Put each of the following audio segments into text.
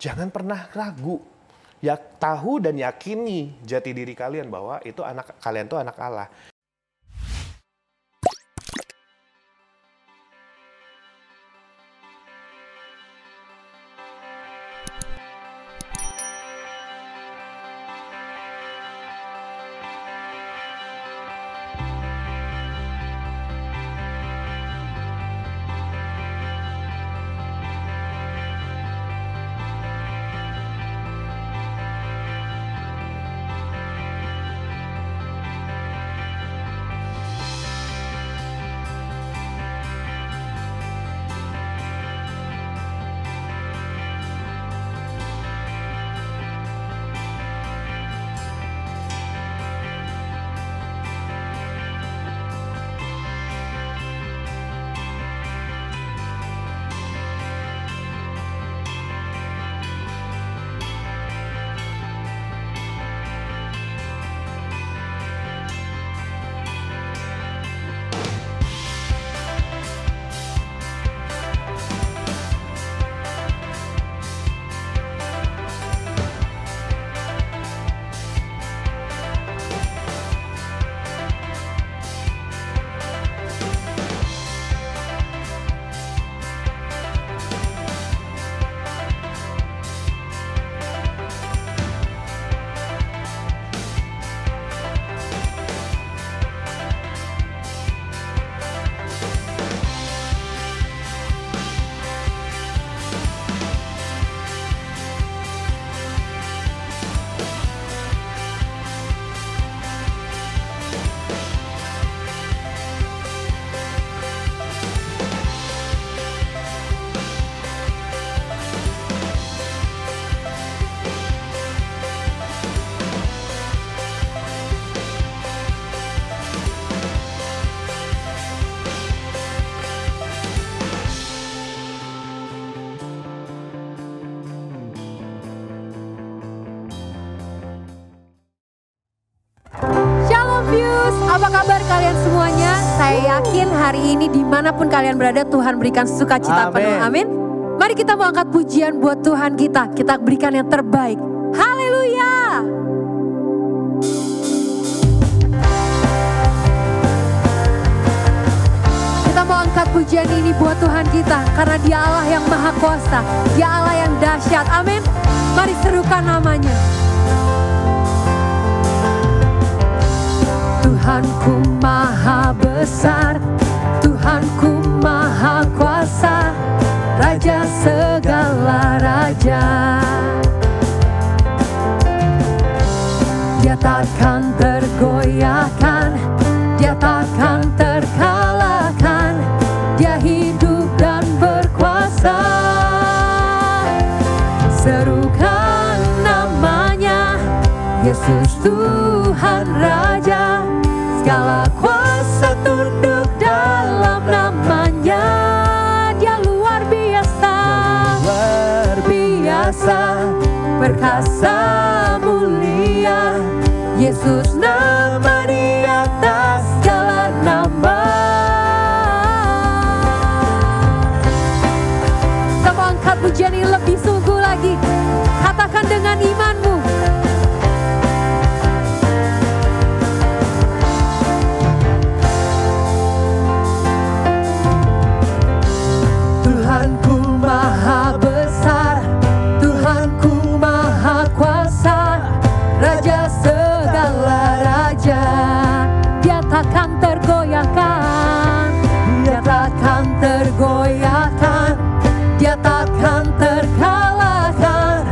Jangan pernah ragu. Ya, tahu dan yakini jati diri kalian bahwa itu kalian tuh anak Allah. Apa kabar kalian semuanya? Saya yakin hari ini dimanapun kalian berada Tuhan berikan sukacita penuh. Amin. Mari kita mau angkat pujian buat Tuhan kita. Kita berikan yang terbaik. Haleluya. Kita mau angkat pujian ini buat Tuhan kita. Karena Dia Allah yang maha kuasa. Dia Allah yang dahsyat. Amin. Mari serukan namanya. Tuhanku maha besar, Tuhanku maha kuasa, Raja segala raja. Dia takkan tergoyahkan, Dia takkan terkalahkan, Dia hidup dan berkuasa. Serukan namanya, Yesus Tuhan Raja. Segala kuasa tunduk dalam namanya. Dia luar biasa, perkasa mulia. Yesus nama di atas segala nama. Kita mau angkat pujian ini lebih sungguh lagi. Katakan dengan imanmu. Tuhanku maha besar, Tuhanku maha kuasa, Raja segala raja. Dia takkan tergoyahkan, Dia takkan tergoyahkan, Dia takkan terkalahkan,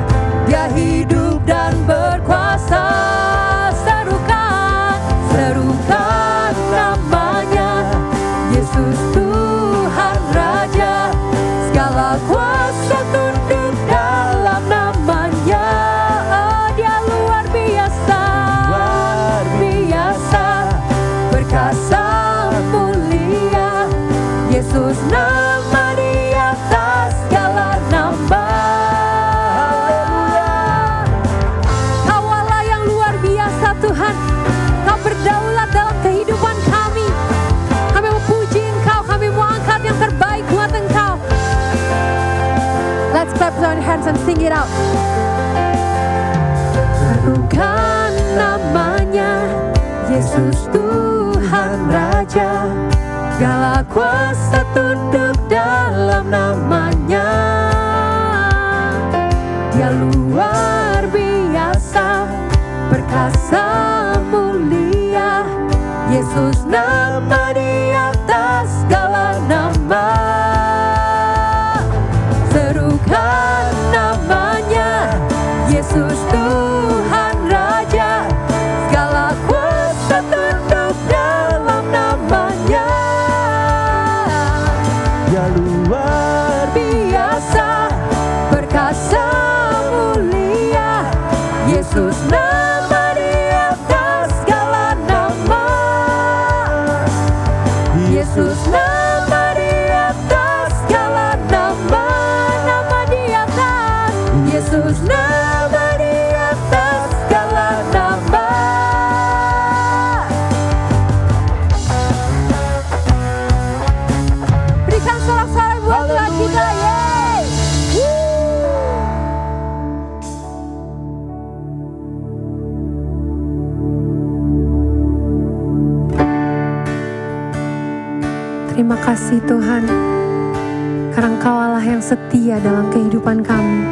Dia hidup dan berkuasa. Serukan, serukan namanya, Yesus Tuhan Raja. Segala kuasa tunduk dalam namanya. Oh, Dia luar biasa, perkasa mulia. Yesus nama di atas segala nama. Kau Allah yang luar biasa Tuhan. Kau berdaulat dalam kehidupan kami. Kami mau puji Engkau, kami mau angkat yang terbaik buat Engkau. Let's clap our hands and sing. sing it out. Serukan namanya, Yesus Tuhan Raja. Segala kuasa tunduk dalam namanya. Dia luar biasa, perkasa mulia. Yesus nama di atas segala nama. Serukan namanya, Yesus Tuhan Raja. Segala kuasa tunduk dalam namanya. Dia luar Biasa, perkasa mulia. Yesus nama di atas segala nama. Yesus nama di atas segala nama. Nama di atas. Yesus nama di atas segala nama. Berikan sorak-sorai buat Tuhan kita, yeay. Terima kasih Tuhan, karena Engkau Allah yang setia dalam kehidupan kami.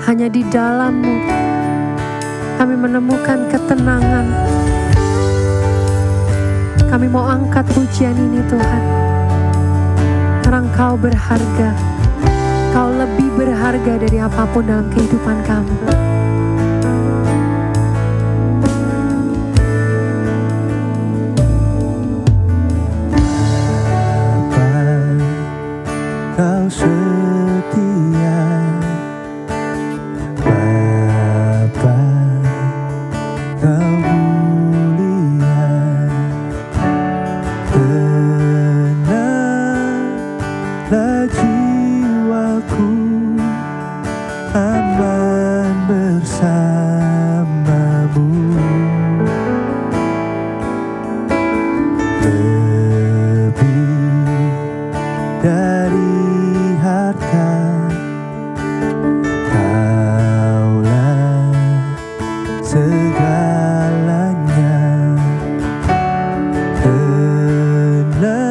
Hanya di dalam-Mu kami menemukan ketenangan. Kami mau angkat pujian ini Tuhan, karena Engkau berharga. Engkau lebih berharga dari apapun dalam kehidupan kami. Kau setia, Bapa, Kau mulia. Tenanglah jiwaku, aman bersamamu. Lebih dari harta, Kaulah segalanya. Tenanglah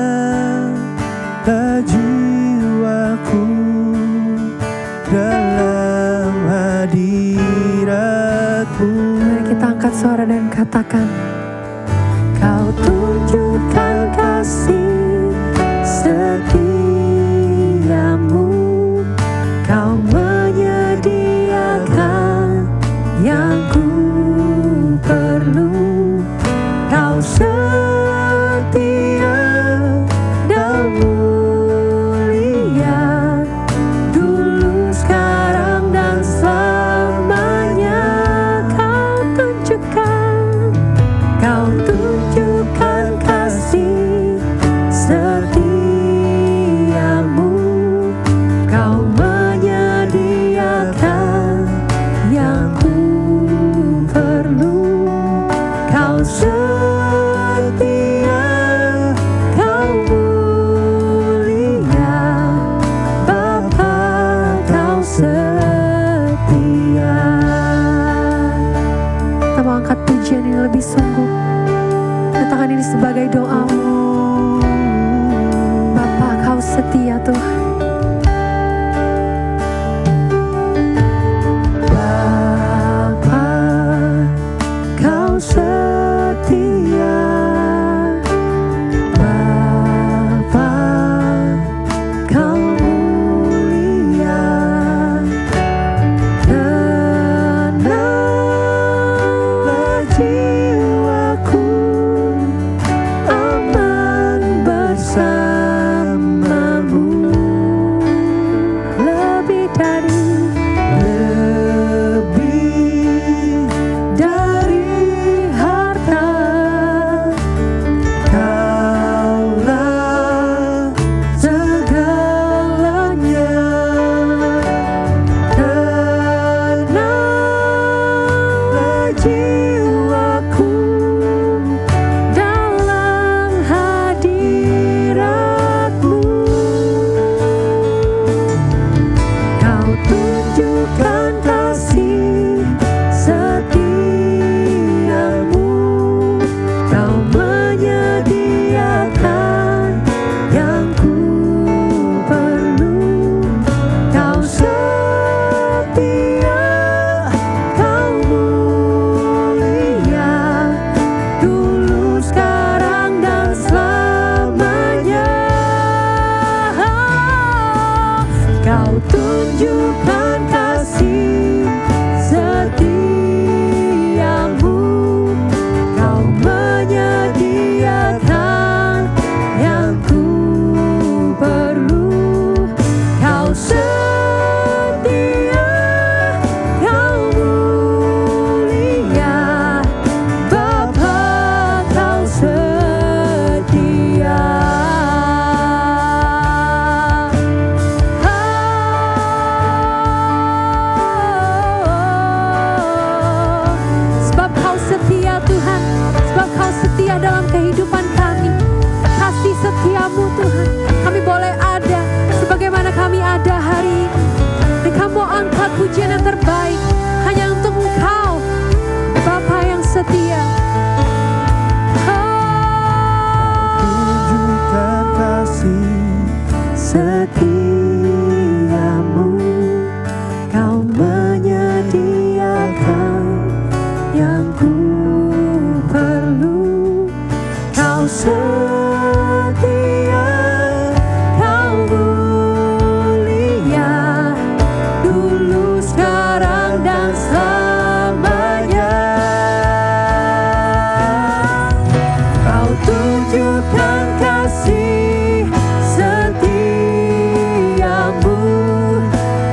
jiwaku dalam hadirat-Mu. Mari kita angkat suara dan katakan, Kau tunjukkan kasih setiamu. Kau menyediakan yang ku perlu. Kau setia dan mulia, dulu, sekarang, dan selamanya. Kau tunjukkan kasih setiamu. Kau menyediakan yang ku perlu. Kau setia, Kau mulia, Bapa, Kau setia. Kita mau angkat pujian ini lebih sungguh. Katakan ini sebagai doamu. Bapa, Kau setia Tuhan. Bapa, Kau setia. Bapa, Kau mulia. Tenanglah jiwaku, aman bersamamu. Kau setia, Kau mulia, dulu, sekarang, dan selamanya. Kau tunjukkan kasih setiamu,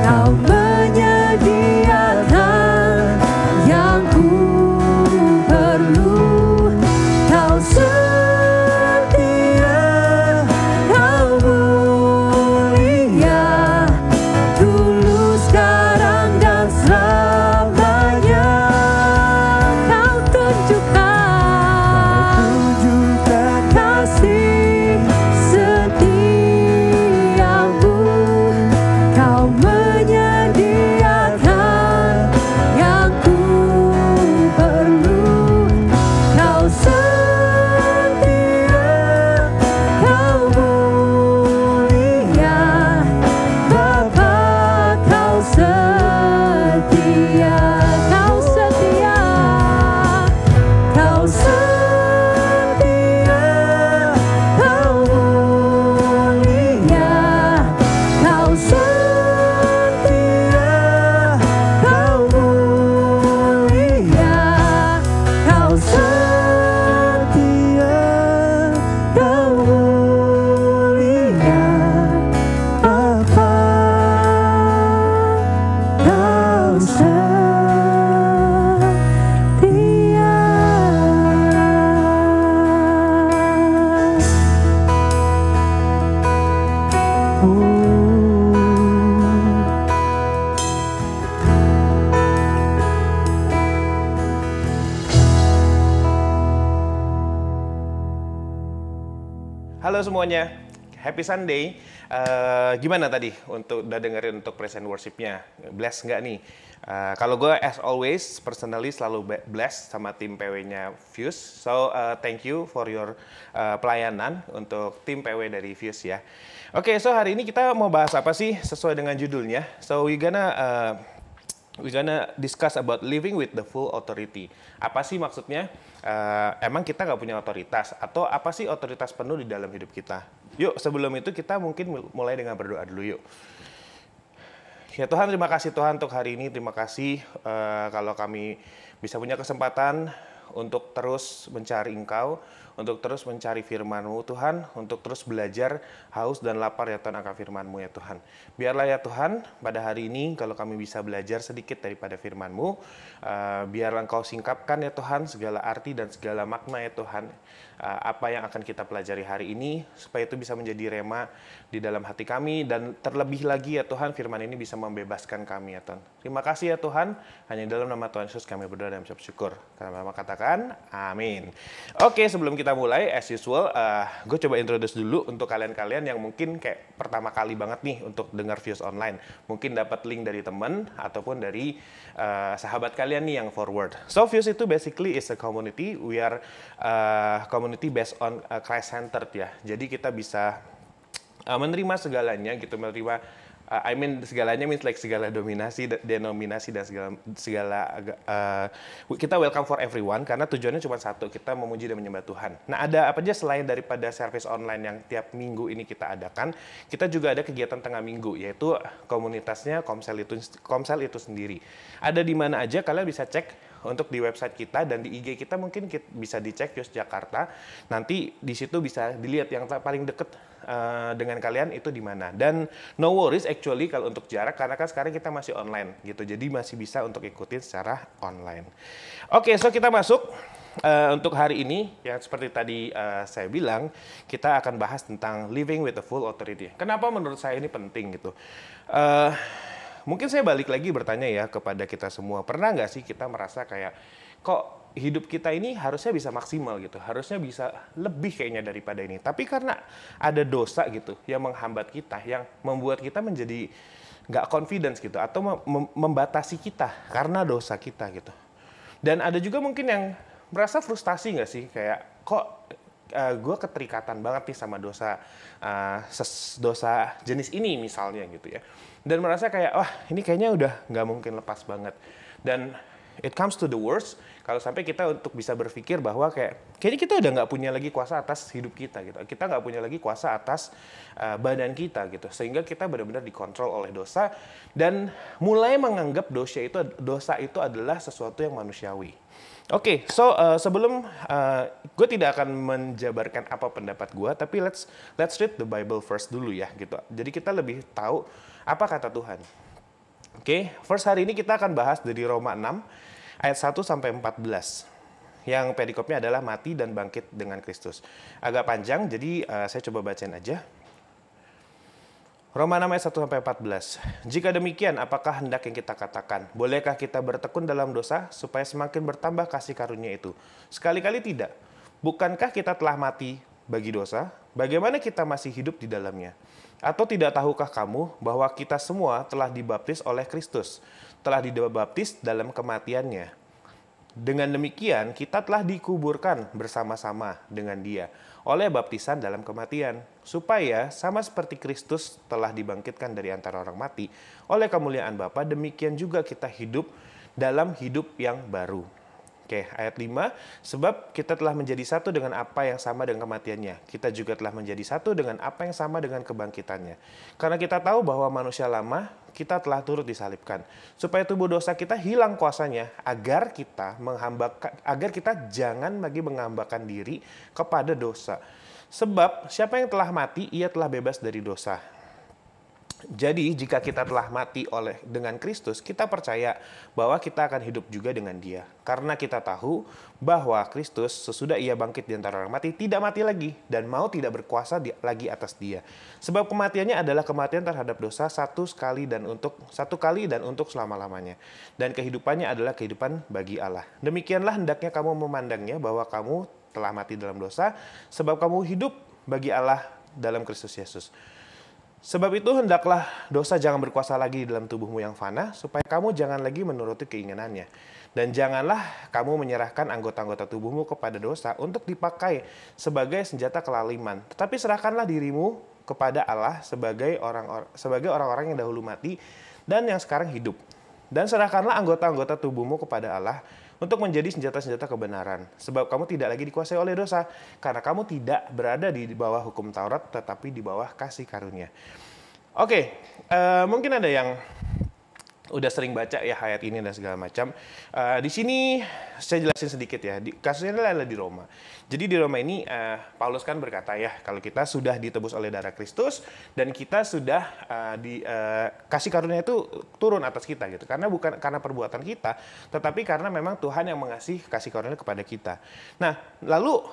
Kau menyediakan yang ku perlu. Kau setia, Kau mulia, dulu, sekarang, dan selamanya. Kau tunjukkan kasih setiamu, Kau menyediakan yang ku perlu. Kau setia, Kau mulia, Bapa, Kau setia, Kau setia, Kau setia, Kau mulia, Kau setia, Kau mulia, Kau setia, Kau mulia, Bapa, Kau Halo semuanya, happy Sunday. Gimana tadi untuk udah dengerin untuk present worship-nya? Bless nggak nih? Kalau gue as always, personally selalu blessed sama tim PW-nya Fuse. So thank you for your pelayanan untuk tim PW dari Fuse ya. Oke, so hari ini kita mau bahas apa sih sesuai dengan judulnya? So we're gonna discuss about living with the full authority. Apa sih maksudnya? Emang kita nggak punya otoritas? Atau apa sih otoritas penuh di dalam hidup kita? Yuk, sebelum itu kita mungkin mulai dengan berdoa dulu yuk. Ya Tuhan, terima kasih Tuhan untuk hari ini. Terima kasih kalau kami bisa punya kesempatan untuk terus mencari Engkau, untuk terus mencari firman-Mu Tuhan, untuk terus belajar haus dan lapar ya Tuhan akan firman-Mu ya Tuhan. Biarlah ya Tuhan pada hari ini kalau kami bisa belajar sedikit daripada firman-Mu, biarlah Engkau singkapkan ya Tuhan segala arti dan segala makna ya Tuhan, apa yang akan kita pelajari hari ini, supaya itu bisa menjadi rema di dalam hati kami, dan terlebih lagi ya Tuhan firman ini bisa membebaskan kami ya Tuhan. Terima kasih ya Tuhan, hanya dalam nama Tuhan Yesus kami berdoa dan mengucap syukur. Karena Mama katakan, amin. Oke, sebelum kita mulai, as usual, gue coba introduce dulu untuk kalian-kalian yang mungkin kayak pertama kali banget nih untuk dengar Fuse Online. Mungkin dapat link dari teman ataupun dari sahabat kalian nih yang forward. So Fuse itu basically is a community. We are community based on Christ-centered ya. Jadi kita bisa menerima segalanya gitu, menerima segalanya means like segala denominasi dan segala kita welcome for everyone, karena tujuannya cuma satu, kita memuji dan menyembah Tuhan. Nah, ada apa aja selain daripada service online yang tiap minggu ini kita adakan, kita juga ada kegiatan tengah minggu, yaitu komunitasnya Komsel itu sendiri. Ada di mana aja kalian bisa cek untuk di website kita, dan di IG kita mungkin bisa dicek Fuse Jakarta. Nanti di situ bisa dilihat yang paling deket dengan kalian itu di mana. Dan no worries actually kalau untuk jarak, karena kan sekarang kita masih online gitu. Jadi masih bisa untuk ikutin secara online. Oke, so kita masuk untuk hari ini yang seperti tadi saya bilang, kita akan bahas tentang living with the full authority. Kenapa menurut saya ini penting gitu? Mungkin saya balik lagi bertanya ya kepada kita semua, pernah nggak sih kita merasa kayak kok hidup kita ini harusnya bisa maksimal gitu, harusnya bisa lebih kayaknya daripada ini, tapi karena ada dosa gitu yang menghambat kita, yang membuat kita menjadi nggak confidence gitu, atau membatasi kita karena dosa kita gitu. Dan ada juga mungkin yang merasa frustasi nggak sih, kayak kok gue keterikatan banget nih sama dosa jenis ini misalnya gitu ya, dan merasa kayak wah ini kayaknya udah nggak mungkin lepas banget. Dan it comes to the worst, kalau sampai kita untuk bisa berpikir bahwa kayaknya kita udah nggak punya lagi kuasa atas hidup kita gitu. Kita nggak punya lagi kuasa atas badan kita gitu. Sehingga kita benar-benar dikontrol oleh dosa dan mulai menganggap dosa itu adalah sesuatu yang manusiawi. Oke, so sebelum gue tidak akan menjabarkan apa pendapat gue, tapi let's read the Bible first dulu ya gitu. Jadi kita lebih tahu apa kata Tuhan. Oke, first hari ini kita akan bahas dari Roma 6 ayat 1 sampai 14. Yang perikopnya adalah mati dan bangkit dengan Kristus. Agak panjang, jadi saya coba bacain aja. Roma 6 ayat 1 sampai 14. Jika demikian, apakah hendak yang kita katakan? Bolehkah kita bertekun dalam dosa supaya semakin bertambah kasih karunia itu? Sekali-kali tidak. Bukankah kita telah mati bagi dosa? Bagaimana kita masih hidup di dalamnya? Atau tidak tahukah kamu bahwa kita semua telah dibaptis oleh Kristus, telah dibaptis dalam kematiannya? Dengan demikian, kita telah dikuburkan bersama-sama dengan Dia oleh baptisan dalam kematian, supaya sama seperti Kristus telah dibangkitkan dari antara orang mati oleh kemuliaan Bapa, demikian juga kita hidup dalam hidup yang baru. Oke, ayat 5, sebab kita telah menjadi satu dengan apa yang sama dengan kematiannya. Kita juga telah menjadi satu dengan apa yang sama dengan kebangkitannya. Karena kita tahu bahwa manusia lama kita telah turut disalibkan, supaya tubuh dosa kita hilang kuasanya, agar kita jangan lagi menghambakan diri kepada dosa. Sebab siapa yang telah mati, ia telah bebas dari dosa. Jadi jika kita telah mati dengan Kristus, kita percaya bahwa kita akan hidup juga dengan Dia. Karena kita tahu bahwa Kristus sesudah Ia bangkit di antara orang mati, tidak mati lagi dan mau tidak berkuasa lagi atas Dia. Sebab kematiannya adalah kematian terhadap dosa satu kali dan untuk selama-lamanya. Dan kehidupannya adalah kehidupan bagi Allah. Demikianlah hendaknya kamu memandangnya, bahwa kamu telah mati dalam dosa, sebab kamu hidup bagi Allah dalam Kristus Yesus. Sebab itu hendaklah dosa jangan berkuasa lagi di dalam tubuhmu yang fana, supaya kamu jangan lagi menuruti keinginannya. Dan janganlah kamu menyerahkan anggota-anggota tubuhmu kepada dosa untuk dipakai sebagai senjata kelaliman. Tetapi serahkanlah dirimu kepada Allah sebagai orang-orang yang dahulu mati dan yang sekarang hidup. Dan serahkanlah anggota-anggota tubuhmu kepada Allah untuk menjadi senjata-senjata kebenaran. Sebab kamu tidak lagi dikuasai oleh dosa, karena kamu tidak berada di bawah hukum Taurat, tetapi di bawah kasih karunia. Oke, mungkin ada yang udah sering baca ya ayat ini dan segala macam. Di sini saya jelasin sedikit ya. Kasusnya adalah di Roma. Jadi di Roma ini Paulus kan berkata ya, kalau kita sudah ditebus oleh darah Kristus dan kita sudah kasih karunia itu turun atas kita gitu. Karena bukan karena perbuatan kita, tetapi karena memang Tuhan yang mengasihi kasih karunia kepada kita. Nah, lalu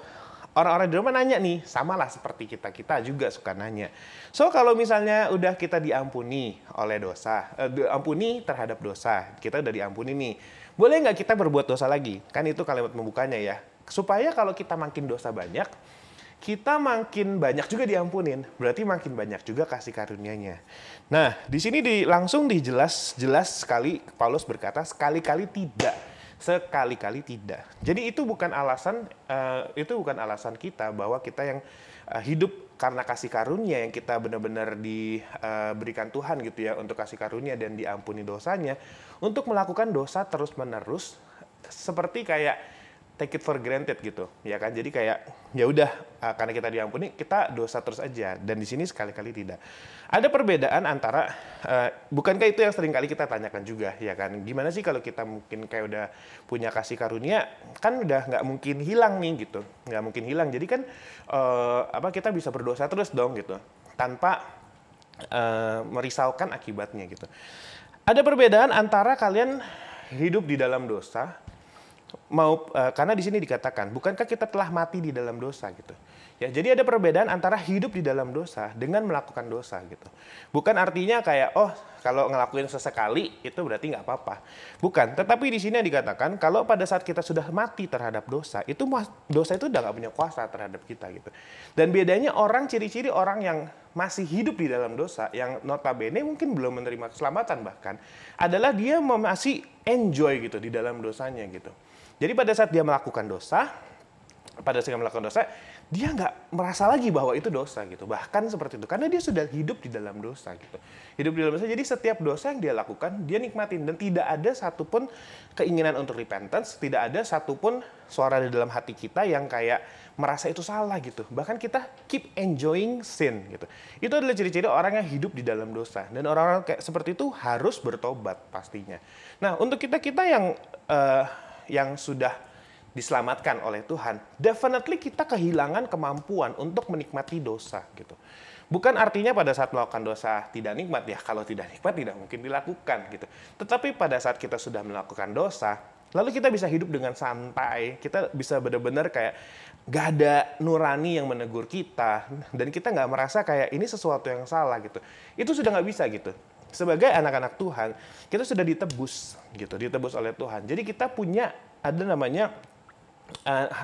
orang-orang di Roma nanya nih, samalah seperti kita juga suka nanya. So, kalau misalnya udah kita diampuni oleh dosa, ampuni terhadap dosa, kita udah diampuni nih, boleh nggak kita berbuat dosa lagi? Kan itu kalimat pembukanya ya. Supaya kalau kita makin dosa banyak, kita makin banyak juga diampunin. Berarti makin banyak juga kasih karunia-Nya. Nah, di sini langsung jelas sekali Paulus berkata, sekali-kali tidak. Sekali-kali tidak. Jadi itu bukan alasan kita bahwa kita yang hidup karena kasih karunia, yang kita benar-benar diberikan Tuhan gitu ya untuk kasih karunia dan diampuni dosanya, untuk melakukan dosa terus-menerus seperti kayak take it for granted gitu, ya kan? Jadi kayak ya udah karena kita diampuni, kita dosa terus aja. Dan di sini sekali-kali tidak. Ada perbedaan antara bukankah itu yang sering kali kita tanyakan juga, ya kan? Gimana sih kalau kita mungkin kayak udah punya kasih karunia, kan udah nggak mungkin hilang nih gitu, nggak mungkin hilang. Jadi kan kita bisa berdosa terus dong gitu, tanpa merisaukan akibatnya gitu. Ada perbedaan antara kalian hidup di dalam dosa, karena di sini dikatakan, bukankah kita telah mati di dalam dosa gitu. Ya, jadi ada perbedaan antara hidup di dalam dosa dengan melakukan dosa gitu. Bukan artinya kayak kalau ngelakuin sesekali itu berarti nggak apa-apa. Bukan, tetapi di sini dikatakan kalau pada saat kita sudah mati terhadap dosa itu udah nggak punya kuasa terhadap kita gitu. Dan bedanya ciri-ciri orang yang masih hidup di dalam dosa, yang notabene mungkin belum menerima keselamatan bahkan, adalah dia masih enjoy gitu di dalam dosanya gitu. Jadi pada saat dia melakukan dosa, dia nggak merasa lagi bahwa itu dosa gitu. Bahkan seperti itu, karena dia sudah hidup di dalam dosa gitu. Hidup di dalam dosa, jadi setiap dosa yang dia lakukan, dia nikmatin. Dan tidak ada satupun keinginan untuk repentance, tidak ada satupun suara di dalam hati kita yang kayak merasa itu salah gitu. Bahkan kita keep enjoying sin gitu. Itu adalah ciri-ciri orang yang hidup di dalam dosa. Dan orang-orang kayak seperti itu harus bertobat pastinya. Nah, untuk kita-kita yang sudah diselamatkan oleh Tuhan, definitely kita kehilangan kemampuan untuk menikmati dosa gitu. Bukan artinya pada saat melakukan dosa tidak nikmat ya, kalau tidak nikmat tidak mungkin dilakukan gitu. Tetapi pada saat kita sudah melakukan dosa, lalu kita bisa hidup dengan santai, kita bisa benar-benar kayak gak ada nurani yang menegur kita, dan kita nggak merasa kayak ini sesuatu yang salah gitu. Itu sudah nggak bisa gitu. Sebagai anak-anak Tuhan, kita sudah ditebus gitu, ditebus oleh Tuhan. Jadi kita punya ada namanya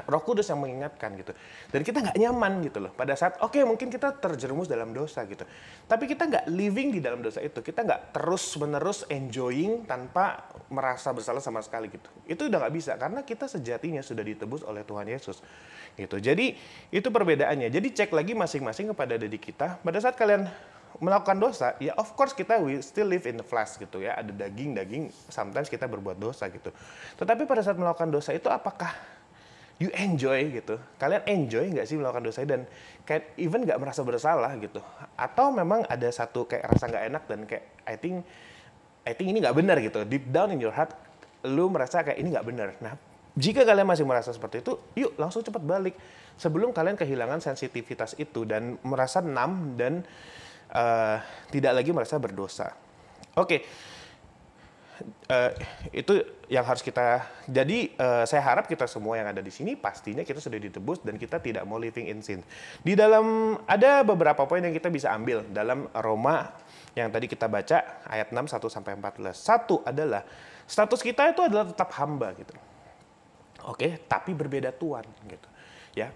Roh Kudus yang mengingatkan gitu, dan kita nggak nyaman gitu loh pada saat mungkin kita terjerumus dalam dosa gitu, tapi kita nggak living di dalam dosa itu, kita nggak terus-menerus enjoying tanpa merasa bersalah sama sekali gitu. Itu udah nggak bisa karena kita sejatinya sudah ditebus oleh Tuhan Yesus gitu. Jadi itu perbedaannya. Jadi cek lagi masing-masing kepada diri kita. Pada saat kalian melakukan dosa, ya of course kita we still live in the flesh gitu ya, ada daging, sometimes kita berbuat dosa gitu. Tetapi pada saat melakukan dosa itu apakah you enjoy gitu? Kalian enjoy nggak sih melakukan dosa dan kayak even nggak merasa bersalah gitu? Atau memang ada satu kayak rasa nggak enak dan kayak I think ini nggak benar gitu. Deep down in your heart, lu merasa kayak ini nggak benar. Nah, jika kalian masih merasa seperti itu, yuk langsung cepat balik sebelum kalian kehilangan sensitivitas itu dan merasa numb dan tidak lagi merasa berdosa. Oke. Itu yang harus kita, jadi saya harap kita semua yang ada di sini pastinya kita sudah ditebus dan kita tidak mau living in sin. Di dalam ada beberapa poin yang kita bisa ambil dalam Roma yang tadi kita baca ayat 6 1 sampai 14. Satu adalah status kita itu adalah tetap hamba gitu. Oke, tapi berbeda Tuhan gitu. Ya,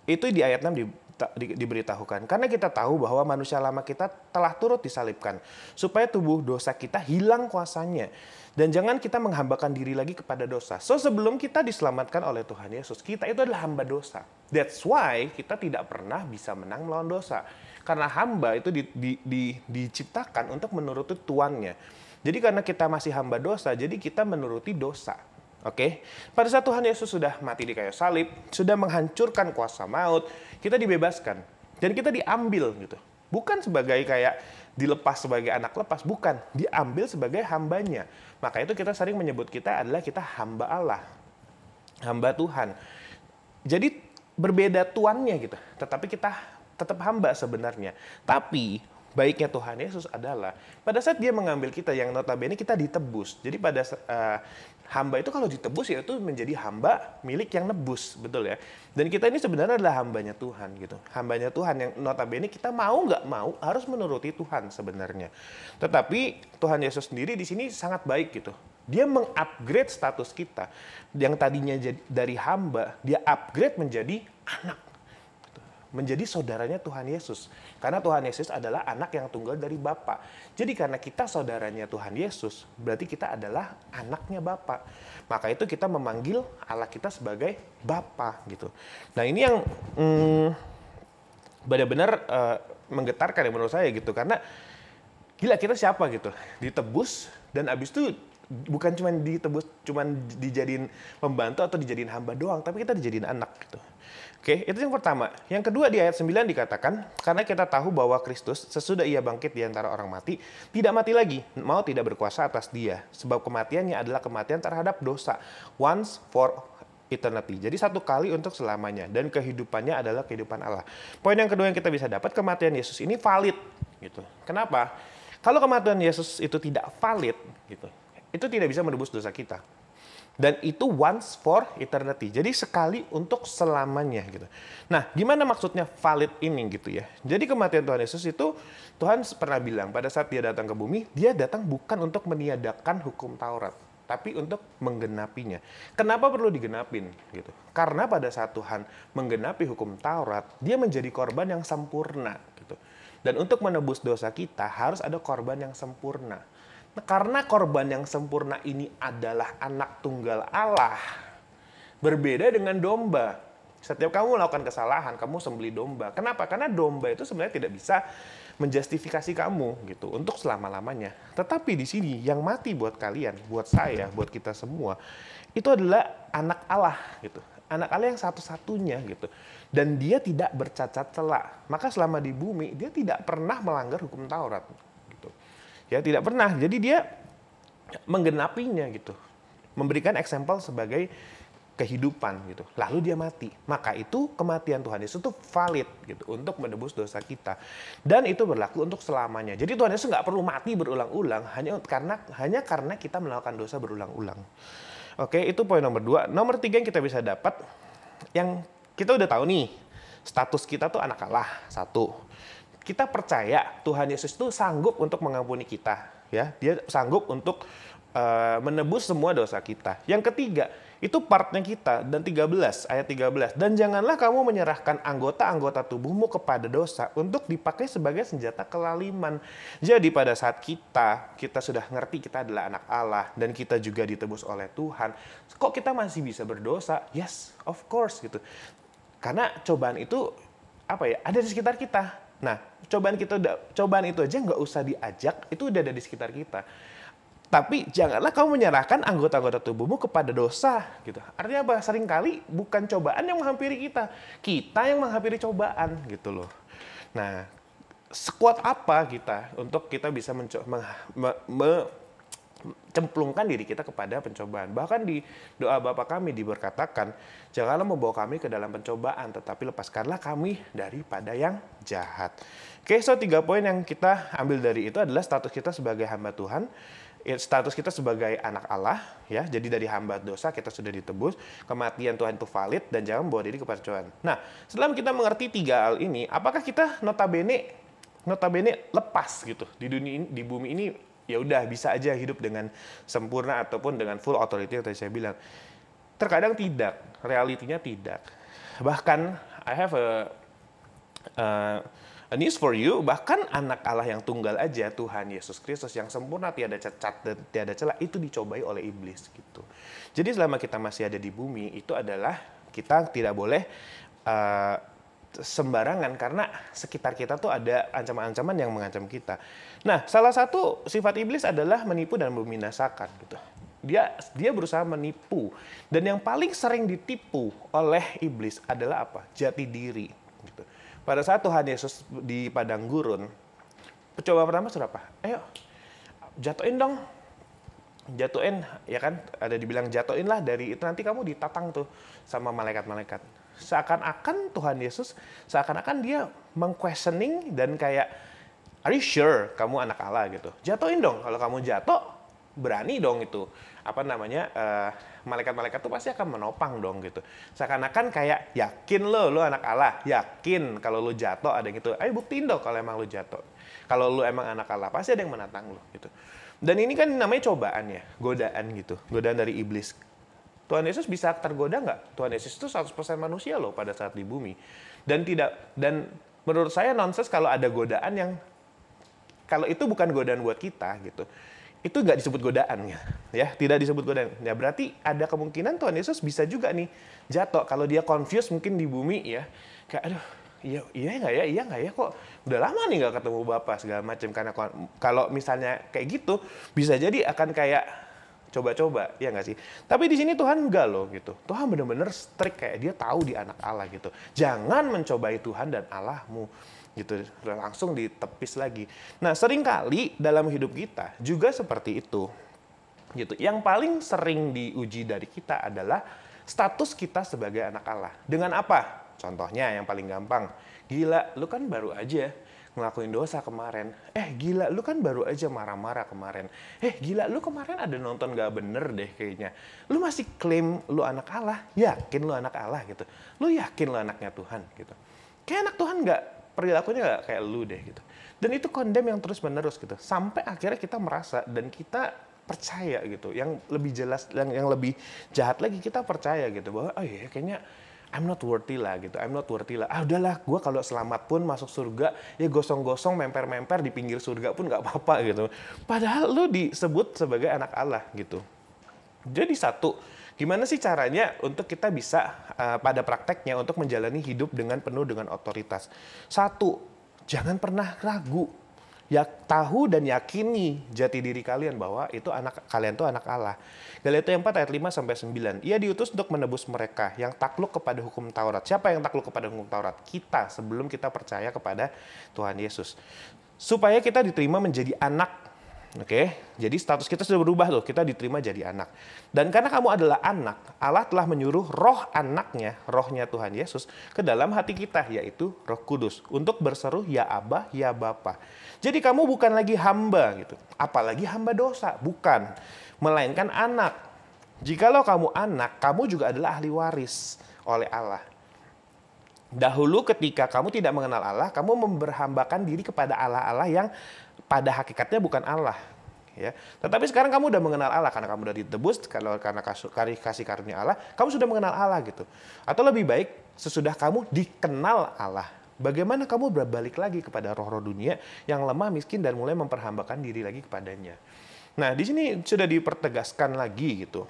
itu di ayat 6 diberitahukan. Karena kita tahu bahwa manusia lama kita telah turut disalibkan supaya tubuh dosa kita hilang kuasanya. Dan jangan kita menghambakan diri lagi kepada dosa. So sebelum kita diselamatkan oleh Tuhan Yesus, kita itu adalah hamba dosa. That's why kita tidak pernah bisa menang melawan dosa. Karena hamba itu diciptakan untuk menuruti tuannya. Jadi karena kita masih hamba dosa, jadi kita menuruti dosa. Oke, pada saat Tuhan Yesus sudah mati di kayu salib, sudah menghancurkan kuasa maut, kita dibebaskan dan kita diambil gitu. Bukan sebagai kayak dilepas sebagai anak lepas, bukan, diambil sebagai hambanya. Maka itu kita sering menyebut kita adalah kita hamba Allah, hamba Tuhan. Jadi berbeda tuannya gitu, tetapi kita tetap hamba sebenarnya. Tapi baiknya Tuhan Yesus adalah pada saat dia mengambil kita yang notabene kita ditebus. Jadi pada hamba itu kalau ditebus ya itu menjadi hamba milik yang nebus, betul ya. Dan kita ini sebenarnya adalah hambanya Tuhan gitu. Hambanya Tuhan yang notabene kita mau nggak mau harus menuruti Tuhan sebenarnya. Tetapi Tuhan Yesus sendiri di sini sangat baik gitu. Dia mengupgrade status kita. Yang tadinya dari hamba, dia upgrade menjadi anak. Menjadi saudaranya Tuhan Yesus. Karena Tuhan Yesus adalah anak yang tunggal dari Bapa. Jadi karena kita saudaranya Tuhan Yesus, berarti kita adalah anaknya Bapa. Maka itu kita memanggil Allah kita sebagai Bapa gitu. Nah ini yang benar-benar menggetarkan ya menurut saya gitu. Karena gila kita siapa gitu, ditebus dan abis itu bukan cuma ditebus, cuma dijadiin pembantu atau dijadiin hamba doang, tapi kita dijadiin anak gitu. Oke, itu yang pertama. Yang kedua di ayat 9 dikatakan, karena kita tahu bahwa Kristus sesudah ia bangkit di antara orang mati, tidak mati lagi, mau tidak berkuasa atas dia. Sebab kematiannya adalah kematian terhadap dosa. Once for eternity. Jadi satu kali untuk selamanya. Dan kehidupannya adalah kehidupan Allah. Poin yang kedua yang kita bisa dapat, kematian Yesus ini valid. Gitu. Kenapa? Kalau kematian Yesus itu tidak valid, gitu, itu tidak bisa menebus dosa kita. Dan itu once for eternity. Jadi sekali untuk selamanya gitu. Nah, gimana maksudnya valid ini gitu ya. Jadi kematian Tuhan Yesus itu Tuhan pernah bilang pada saat dia datang ke bumi, dia datang bukan untuk meniadakan hukum Taurat, tapi untuk menggenapinya. Kenapa perlu digenapin gitu? Karena pada saat Tuhan menggenapi hukum Taurat, dia menjadi korban yang sempurna gitu. Dan untuk menebus dosa kita harus ada korban yang sempurna. Nah, karena korban yang sempurna ini adalah anak tunggal Allah, berbeda dengan domba. Setiap kamu melakukan kesalahan, kamu sembelih domba. Kenapa? Karena domba itu sebenarnya tidak bisa menjustifikasi kamu gitu untuk selama-lamanya. Tetapi di sini yang mati buat kalian, buat saya, buat kita semua, itu adalah anak Allah gitu. Anak Allah yang satu-satunya gitu. Dan dia tidak bercacat celah. Maka selama di bumi dia tidak pernah melanggar hukum Taurat gitu. Ya, tidak pernah. Jadi dia menggenapinya gitu. Memberikan example sebagai kehidupan gitu. Lalu dia mati. Maka itu kematian Tuhan Yesus itu valid gitu untuk menebus dosa kita. Dan itu berlaku untuk selamanya. Jadi Tuhan Yesus nggak perlu mati berulang-ulang hanya karena kita melakukan dosa berulang-ulang. Oke, itu poin nomor 2. Nomor 3 yang kita bisa dapat, yang kita udah tahu nih, status kita tuh anak Allah. 1. Kita percaya Tuhan Yesus itu sanggup untuk mengampuni kita. Ya, dia sanggup untuk menebus semua dosa kita. Yang ketiga, itu partnya kita, dan 13, ayat 13. Dan janganlah kamu menyerahkan anggota-anggota tubuhmu kepada dosa untuk dipakai sebagai senjata kelaliman. Jadi pada saat kita sudah ngerti kita adalah anak Allah dan kita juga ditebus oleh Tuhan, kok kita masih bisa berdosa? Yes, of course gitu. Karena cobaan itu ada di sekitar kita. Nah, cobaan itu aja nggak usah diajak, itu udah ada di sekitar kita. Tapi janganlah kamu menyerahkan anggota-anggota tubuhmu kepada dosa gitu. Artinya apa? Seringkali bukan cobaan yang menghampiri kita. Kita yang menghampiri cobaan gitu loh. Nah, sekuat apa kita untuk kita bisa cemplungkan diri kita kepada pencobaan. Bahkan di doa Bapa kami diberkatakan, janganlah membawa kami ke dalam pencobaan, tetapi lepaskanlah kami daripada yang jahat. Oke, so 3 poin yang kita ambil dari itu adalah status kita sebagai hamba Tuhan, status kita sebagai anak Allah, ya. Jadi dari hamba dosa kita sudah ditebus, kematian Tuhan itu valid, dan jangan membawa diri kepada pencobaan. Nah, setelah kita mengerti 3 hal ini, apakah kita notabene lepas gitu di dunia ini, di bumi ini? Ya udah bisa aja hidup dengan sempurna ataupun dengan full authority yang tadi saya bilang. Terkadang tidak, realitinya tidak. Bahkan I have a news for you, bahkan anak Allah yang tunggal aja, Tuhan Yesus Kristus yang sempurna, tiada cacat dan tiada celah, itu dicobai oleh iblis gitu. Jadi selama kita masih ada di bumi, itu adalah kita tidak boleh sembarangan, karena sekitar kita tuh ada ancaman-ancaman yang mengancam kita. Nah, salah satu sifat iblis adalah menipu dan membinasakan gitu. Dia berusaha menipu, dan yang paling sering ditipu oleh iblis adalah apa? Jati diri gitu. Pada saat Tuhan Yesus di padang gurun, percobaan pertama sudah apa? Ayo, jatuhin dong. Jatuhin, ya kan? Ada dibilang jatuhin lah dari itu, nanti kamu ditatang tuh sama malaikat-malaikat. Seakan-akan Tuhan Yesus, seakan-akan dia meng-questioning dan kayak, are you sure kamu anak Allah gitu? Jatuhin dong, kalau kamu jatuh, berani dong itu. Malaikat-malaikat tuh pasti akan menopang dong gitu. Seakan-akan kayak, yakin lo anak Allah, yakin kalau lo jatuh ada yang gitu. Ayo buktiin dong kalau emang lo jatuh. Kalau lo emang anak Allah, pasti ada yang menantang lo gitu. Dan ini kan namanya cobaan ya, godaan gitu. Godaan dari iblis. Tuhan Yesus bisa tergoda nggak? Tuhan Yesus itu 100% manusia loh pada saat di bumi. Dan menurut saya nonsens kalau ada godaan yang, kalau itu bukan godaan buat kita gitu. Itu nggak disebut godaan ya, tidak disebut godaan. Ya berarti ada kemungkinan Tuhan Yesus bisa juga nih jatuh kalau dia confused mungkin di bumi ya. Kayak aduh, iya nggak ya kok udah lama nih nggak ketemu Bapak segala macam. Karena kalau misalnya kayak gitu bisa jadi akan kayak coba-coba, ya nggak sih? Tapi di sini Tuhan enggak loh gitu. Tuhan benar-benar strict, kayak dia tahu di anak Allah gitu. Jangan mencobai Tuhan dan Allahmu gitu, langsung ditepis lagi. Nah, seringkali dalam hidup kita juga seperti itu. Gitu. Yang paling sering diuji dari kita adalah status kita sebagai anak Allah. Dengan apa? Contohnya yang paling gampang. Gila, lu kan baru aja ngelakuin dosa kemarin. Gila, lu kan baru aja marah-marah kemarin. Gila, lu kemarin ada nonton gak bener deh kayaknya. Lu masih klaim lu anak Allah? Yakin lu anak Allah gitu? Lu yakin lu anaknya Tuhan gitu? Kayak anak Tuhan gak, perilakunya gak kayak lu deh gitu. Dan itu condemn yang terus-menerus gitu. Sampai akhirnya kita merasa dan kita percaya gitu. Yang lebih jelas, yang lebih jahat lagi, kita percaya gitu. Bahwa, oh iya kayaknya I'm not worthy lah gitu, I'm not worthy lah. Udahlah, gue kalau selamat pun masuk surga, ya gosong-gosong, memper-memper di pinggir surga pun gak apa-apa gitu. Padahal lu disebut sebagai anak Allah gitu. Jadi satu, Gimana sih caranya untuk kita bisa pada prakteknya untuk menjalani hidup dengan penuh dengan otoritas? Satu, jangan pernah ragu. Ya, tahu dan yakini jati diri kalian bahwa itu kalian tuh anak Allah. Galatia 4 ayat 5 sampai 9. Ia diutus untuk menebus mereka yang takluk kepada hukum Taurat. Siapa yang takluk kepada hukum Taurat? Kita, sebelum kita percaya kepada Tuhan Yesus. Supaya kita diterima menjadi anak. Oke, jadi status kita sudah berubah loh, kita diterima jadi anak. Dan karena kamu adalah anak, Allah telah menyuruh roh anaknya, rohnya Tuhan Yesus, ke dalam hati kita, yaitu Roh Kudus, untuk berseru, ya Abba, ya Bapa. Jadi kamu bukan lagi hamba gitu, apalagi hamba dosa, bukan. Melainkan anak. Jikalau kamu anak, kamu juga adalah ahli waris oleh Allah. Dahulu ketika kamu tidak mengenal Allah, kamu memberhambakan diri kepada Allah-Allah yang pada hakikatnya bukan Allah. Ya. Tetapi sekarang kamu udah mengenal Allah karena kamu udah ditebus, karena kasih karunia Allah, kamu sudah mengenal Allah gitu. Atau lebih baik, sesudah kamu dikenal Allah, bagaimana kamu berbalik lagi kepada roh-roh dunia yang lemah, miskin, dan mulai memperhambakan diri lagi kepadanya. Nah, di sini sudah dipertegaskan lagi gitu,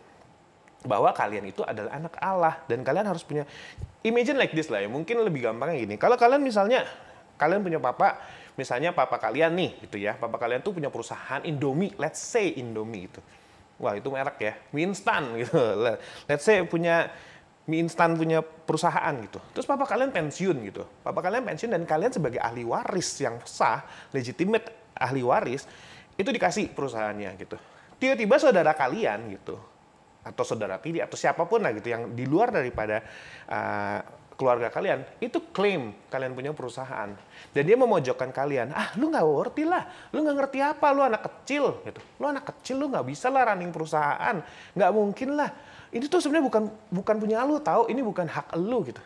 bahwa kalian itu adalah anak Allah dan kalian harus punya imagine like this lah ya. Mungkin lebih gampangnya gini. Kalau kalian misalnya kalian punya papa, misalnya papa kalian nih gitu ya. Papa kalian tuh punya perusahaan Indomie, let's say Indomie itu. Wah, itu merek ya, mie instan gitu. Let's say punya mie instan punya perusahaan gitu. Terus papa kalian pensiun gitu. Papa kalian pensiun dan kalian sebagai ahli waris yang sah, legitimate ahli waris, itu dikasih perusahaannya gitu. Tiba-tiba saudara kalian gitu, atau saudara tiri atau siapapun lah gitu yang di luar daripada keluarga kalian itu klaim kalian punya perusahaan dan dia memojokkan kalian, lu nggak worthy lah, lu nggak ngerti apa, lu anak kecil gitu, lu anak kecil, lu nggak bisa lah running perusahaan, nggak mungkin lah, ini tuh sebenarnya bukan punya lu, tahu, ini bukan hak lu gitu,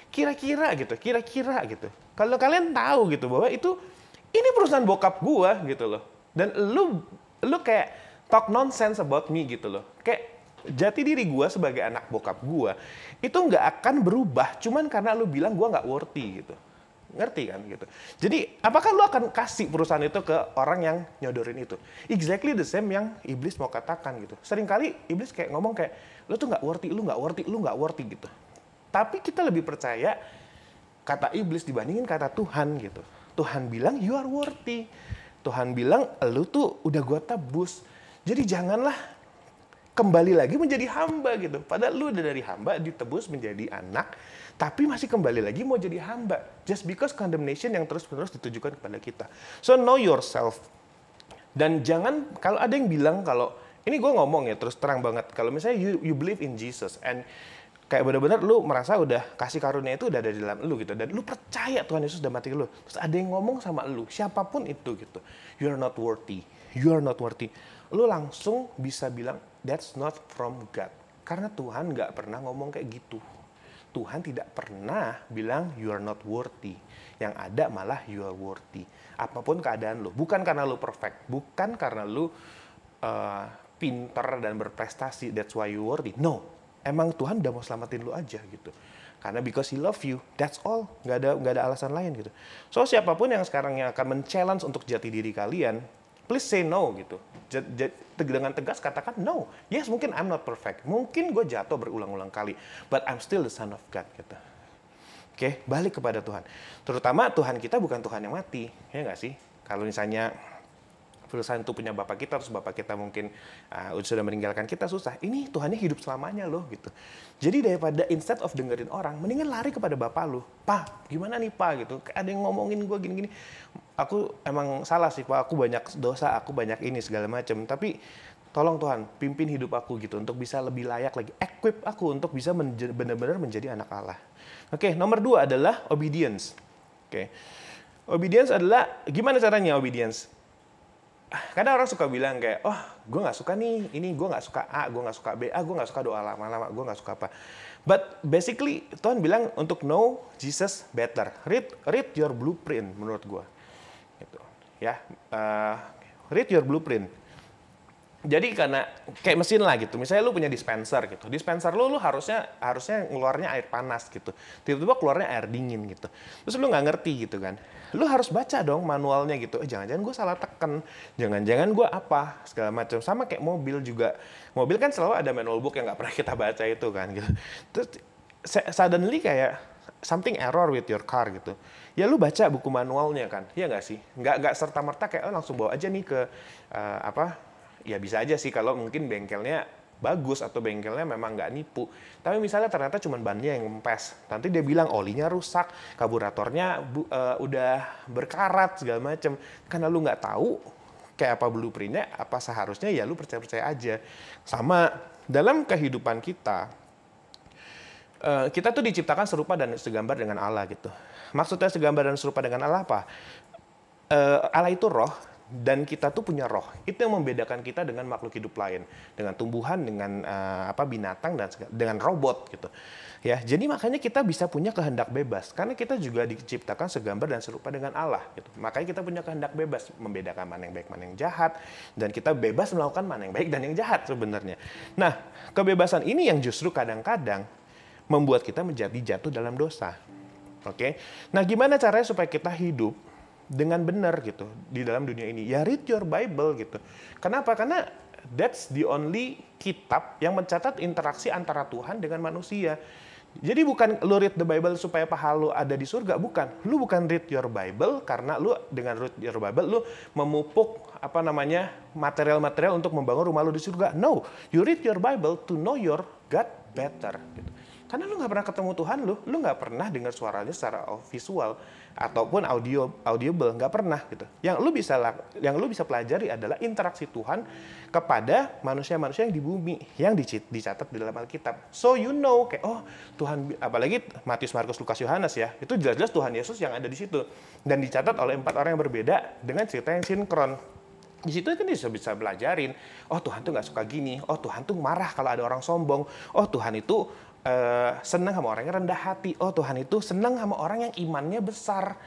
kira-kira gitu kalau kalian tahu gitu bahwa ini perusahaan bokap gua gitu loh, dan lu kayak talk nonsense about me gitu loh, kayak jati diri gue sebagai anak bokap gue itu nggak akan berubah cuman karena lu bilang gue nggak worthy gitu, ngerti kan gitu. Jadi apakah lu akan kasih perusahaan itu ke orang yang nyodorin itu? Exactly the same yang iblis mau katakan gitu. Seringkali iblis kayak ngomong kayak lu tuh nggak worthy gitu. Tapi kita lebih percaya kata iblis dibandingin kata Tuhan gitu. Tuhan bilang you are worthy. Tuhan bilang lu tuh udah gue tebus. Jadi janganlah kembali lagi menjadi hamba gitu. Padahal lu udah dari hamba ditebus menjadi anak, tapi masih kembali lagi mau jadi hamba. Just because condemnation yang terus-menerus ditujukan kepada kita. So know yourself. Dan jangan, kalau ada yang bilang kalau, ini gue ngomong ya terus terang banget, kalau misalnya you believe in Jesus, and kayak benar-benar lu merasa udah kasih karunia itu udah ada di dalam lu gitu, dan lu percaya Tuhan Yesus udah mati lu, terus ada yang ngomong sama lu, siapapun itu gitu, you are not worthy, lu langsung bisa bilang, that's not from God. Karena Tuhan nggak pernah ngomong kayak gitu. Tuhan tidak pernah bilang you are not worthy. Yang ada malah you are worthy. Apapun keadaan lu. Bukan karena lu perfect. Bukan karena lu pinter dan berprestasi. That's why you worthy. No. Emang Tuhan udah mau selamatin lu aja gitu. Karena because He love you, that's all. Nggak ada alasan lain gitu. So siapapun yang sekarang yang akan men-challenge untuk jati diri kalian, please say no gitu. Dengan tegas katakan no. Yes, mungkin I'm not perfect. Mungkin gue jatuh berulang-ulang kali. But I'm still the son of God gitu. Oke, balik kepada Tuhan. Terutama Tuhan kita bukan Tuhan yang mati. Ya nggak sih? Kalau misalnya perusahaan itu punya bapak kita, terus bapak kita mungkin sudah meninggalkan kita, susah. Ini Tuhannya hidup selamanya loh gitu. Jadi daripada instead of dengerin orang, mendingan lari kepada bapak lu. Pak, gimana nih Pak gitu. Ada yang ngomongin gue gini-gini. Aku emang salah sih Pak, aku banyak dosa, aku banyak ini segala macam. Tapi tolong Tuhan, pimpin hidup aku gitu untuk bisa lebih layak lagi. Equip aku untuk bisa benar-benar menjadi anak Allah. Oke, nomor 2 adalah obedience. Oke. Obedience adalah, gimana caranya obedience? Kadang orang suka bilang kayak, oh gue gak suka nih, ini gue gak suka A, gue gak suka B, gue gak suka doa lama-lama, gue gak suka apa. But basically Tuhan bilang untuk know Jesus better. Read your blueprint menurut gue. Gitu. Ya, read your blueprint. Jadi karena kayak mesin lah gitu, misalnya lu punya dispenser gitu, dispenser lu harusnya ngeluarnya air panas gitu, tiba-tiba keluarnya air dingin gitu, terus lu nggak ngerti gitu kan, lu harus baca dong manualnya gitu, jangan-jangan gue salah tekan, jangan-jangan gue apa segala macam, sama kayak mobil juga, mobil kan selalu ada manual book yang nggak pernah kita baca itu kan gitu, terus suddenly kayak something error with your car gitu, ya lu baca buku manualnya kan, ya nggak sih, nggak serta-merta kayak langsung bawa aja nih ke ya bisa aja sih kalau mungkin bengkelnya bagus atau bengkelnya memang nggak nipu. Tapi misalnya ternyata cuma bannya yang ngempes. Nanti dia bilang olinya rusak, karburatornya udah berkarat segala macem. Karena lu nggak tahu kayak apa blueprintnya, apa seharusnya ya lu percaya-percaya aja. Sama dalam kehidupan kita, kita tuh diciptakan serupa dan segambar dengan Allah gitu. Maksudnya segambar dan serupa dengan Allah apa? Allah itu roh. Dan kita tuh punya roh, itu yang membedakan kita dengan makhluk hidup lain, dengan tumbuhan, dengan binatang dan dengan robot gitu. Ya, jadi makanya kita bisa punya kehendak bebas, karena kita juga diciptakan segambar dan serupa dengan Allah gitu. Makanya kita punya kehendak bebas, membedakan mana yang baik, mana yang jahat, dan kita bebas melakukan mana yang baik dan yang jahat sebenarnya. Nah, kebebasan ini yang justru kadang-kadang membuat kita menjadi jatuh dalam dosa. Oke. Nah, gimana caranya supaya kita hidup dengan benar gitu di dalam dunia ini? Ya read your Bible gitu. Kenapa? Karena that's the only kitab yang mencatat interaksi antara Tuhan dengan manusia. Jadi bukan lu read the Bible supaya pahala lu ada di surga, bukan. Lu bukan read your Bible karena lu dengan read your Bible lu memupuk material-material untuk membangun rumah lu di surga. No, you read your Bible to know your God better gitu. Karena lu nggak pernah ketemu Tuhan lu nggak pernah dengar suaranya secara visual ataupun audible, nggak pernah gitu. Yang lu bisa pelajari adalah interaksi Tuhan kepada manusia-manusia yang di bumi yang dicatat di dalam Alkitab. So you know kayak Tuhan, apalagi Matius, Markus, Lukas, Yohanes ya, itu jelas-jelas Tuhan Yesus yang ada di situ dan dicatat oleh 4 orang yang berbeda dengan cerita yang sinkron. Di situ kan dia bisa belajarin, Tuhan tuh nggak suka gini, Tuhan tuh marah kalau ada orang sombong, Tuhan itu senang sama orang yang rendah hati, Tuhan itu senang sama orang yang imannya besar.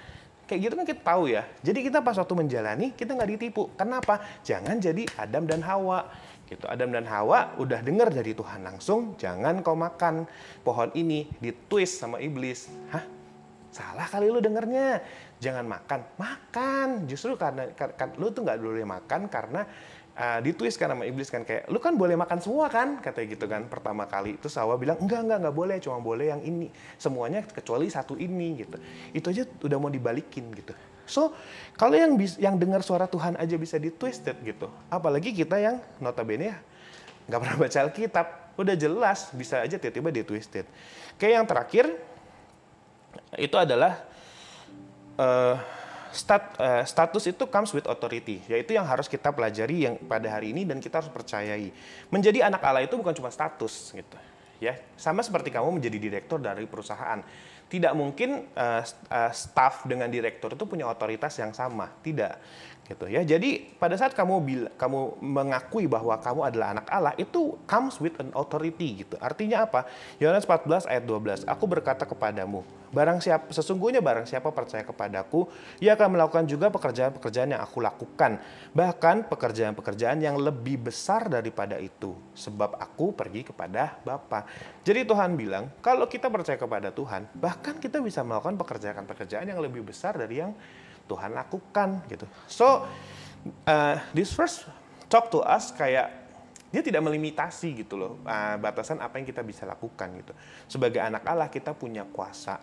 Kayak gitu kan kita tahu ya. Jadi kita pas waktu menjalani, kita nggak ditipu. Kenapa? Jangan jadi Adam dan Hawa. Gitu. Adam dan Hawa udah dengar dari Tuhan langsung, jangan kau makan pohon ini, ditwist sama iblis. Hah? Salah kali lu dengernya. Jangan makan. Makan. Justru karena lu tuh nggak boleh makan karena ditwist kan sama iblis kan, kayak lu kan boleh makan semua kan, katanya gitu kan pertama kali. Terus Hawa bilang enggak boleh, cuma boleh yang ini, semuanya kecuali satu ini gitu. Itu aja udah mau dibalikin gitu. So kalau yang dengar suara Tuhan aja bisa ditwisted gitu, apalagi kita yang notabene nggak pernah baca Alkitab, udah jelas bisa aja tiba-tiba ditwisted. Kayak yang terakhir itu adalah status itu comes with authority, yaitu yang harus kita pelajari yang pada hari ini dan kita harus percayai. Menjadi anak Allah itu bukan cuma status gitu. Ya, sama seperti kamu menjadi direktur dari perusahaan. Tidak mungkin staff dengan direktur itu punya otoritas yang sama, tidak gitu ya. Jadi pada saat kamu mengakui bahwa kamu adalah anak Allah, itu comes with an authority gitu. Artinya apa? Yohanes 14 ayat 12. Aku berkata kepadamu, sesungguhnya barang siapa percaya kepadaku, ia akan melakukan juga pekerjaan-pekerjaan yang aku lakukan, bahkan pekerjaan-pekerjaan yang lebih besar daripada itu, sebab aku pergi kepada Bapa. Jadi Tuhan bilang, kalau kita percaya kepada Tuhan, bahkan kita bisa melakukan pekerjaan-pekerjaan yang lebih besar dari yang Tuhan lakukan gitu. So this verse talk to us kayak dia tidak melimitasi gitu loh, batasan apa yang kita bisa lakukan gitu. Sebagai anak Allah kita punya kuasa.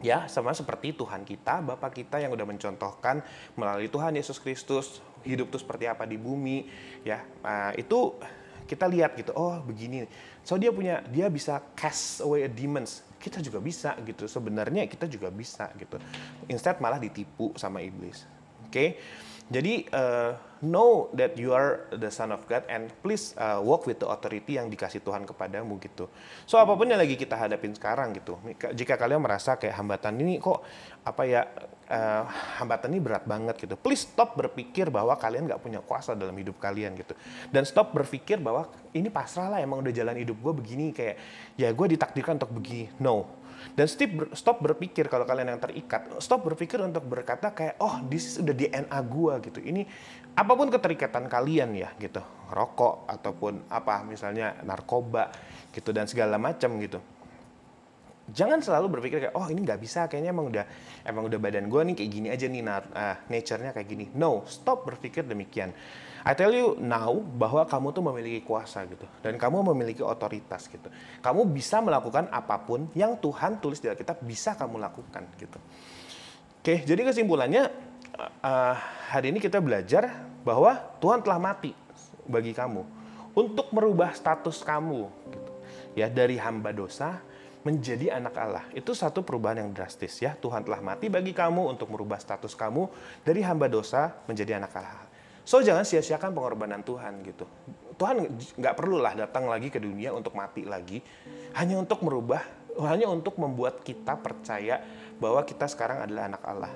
Ya, sama seperti Tuhan kita, Bapa kita yang udah mencontohkan melalui Tuhan Yesus Kristus hidup tuh seperti apa di bumi, ya. Itu kita lihat gitu, begini. So dia bisa cast away demons. Kita juga bisa gitu. Sebenarnya kita juga bisa gitu. Instead malah ditipu sama iblis. Oke. Jadi know that you are the son of God and please walk with the authority yang dikasih Tuhan kepadamu gitu. So apapun yang lagi kita hadapin sekarang gitu. Jika kalian merasa kayak hambatan ini kok hambatan ini berat banget gitu. Please stop berpikir bahwa kalian nggak punya kuasa dalam hidup kalian gitu. Dan stop berpikir bahwa ini pasrah lah, emang udah jalan hidup gue begini, kayak ya gue ditakdirkan untuk begini. No. Dan stop berpikir kalau kalian yang terikat, stop berpikir untuk berkata kayak, oh this is udah DNA gua gitu. Ini apapun keterikatan kalian ya gitu, rokok ataupun apa misalnya narkoba gitu dan segala macam gitu. Jangan selalu berpikir kayak, oh ini nggak bisa, kayaknya emang udah badan gue nih kayak gini aja nih, nature-nya kayak gini. No, stop berpikir demikian. I tell you now bahwa kamu tuh memiliki kuasa gitu, dan kamu memiliki otoritas gitu. Kamu bisa melakukan apapun yang Tuhan tulis di Alkitab bisa kamu lakukan gitu. Oke, jadi kesimpulannya hari ini kita belajar bahwa Tuhan telah mati bagi kamu untuk merubah status kamu gitu. Ya, dari hamba dosa menjadi anak Allah. Itu satu perubahan yang drastis ya. Tuhan telah mati bagi kamu untuk merubah status kamu dari hamba dosa menjadi anak Allah. So jangan sia-siakan pengorbanan Tuhan gitu. Tuhan nggak perlulah datang lagi ke dunia untuk mati lagi, hanya untuk membuat kita percaya bahwa kita sekarang adalah anak Allah.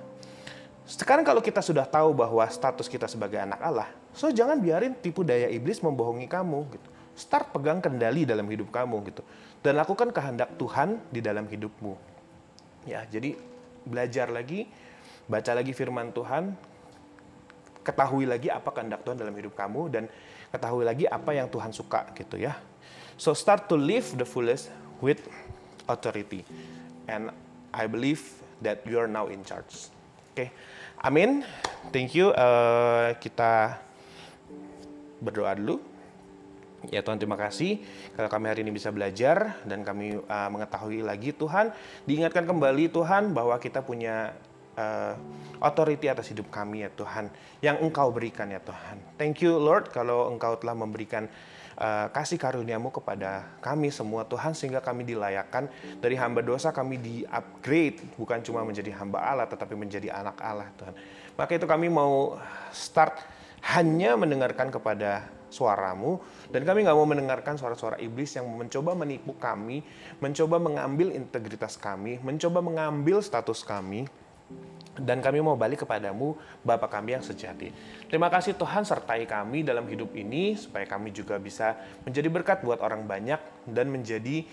Sekarang kalau kita sudah tahu bahwa status kita sebagai anak Allah, so jangan biarin tipu daya iblis membohongi kamu gitu. Start pegang kendali dalam hidup kamu gitu. Dan lakukan kehendak Tuhan di dalam hidupmu. Ya, jadi belajar lagi, baca lagi firman Tuhan, ketahui lagi apa kehendak Tuhan dalam hidup kamu, dan ketahui lagi apa yang Tuhan suka gitu ya. So start to live the fullest with authority. And I believe that you are now in charge. Oke, amin. Thank you. Kita berdoa dulu. Ya Tuhan, terima kasih kalau kami hari ini bisa belajar dan kami mengetahui lagi Tuhan, diingatkan kembali Tuhan bahwa kita punya authority atas hidup kami ya Tuhan, yang Engkau berikan ya Tuhan. Thank you Lord kalau Engkau telah memberikan kasih karunia-Mu kepada kami semua Tuhan, sehingga kami dilayakkan dari hamba dosa, kami di-upgrade bukan cuma menjadi hamba Allah tetapi menjadi anak Allah Tuhan. Maka itu kami mau start hanya mendengarkan kepada suara-Mu, dan kami nggak mau mendengarkan suara-suara iblis yang mencoba menipu kami, mencoba mengambil integritas kami, mencoba mengambil status kami, dan kami mau balik kepadamu, Bapa kami yang sejati. Terima kasih Tuhan, sertai kami dalam hidup ini, supaya kami juga bisa menjadi berkat buat orang banyak, dan menjadi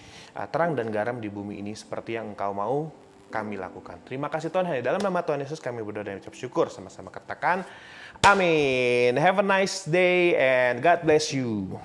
terang dan garam di bumi ini, seperti yang Engkau mau kami lakukan. Terima kasih Tuhan, hanya dalam nama Tuhan Yesus kami berdoa dan ucap syukur. Sama-sama katakan, amin. Have a nice day and God bless you.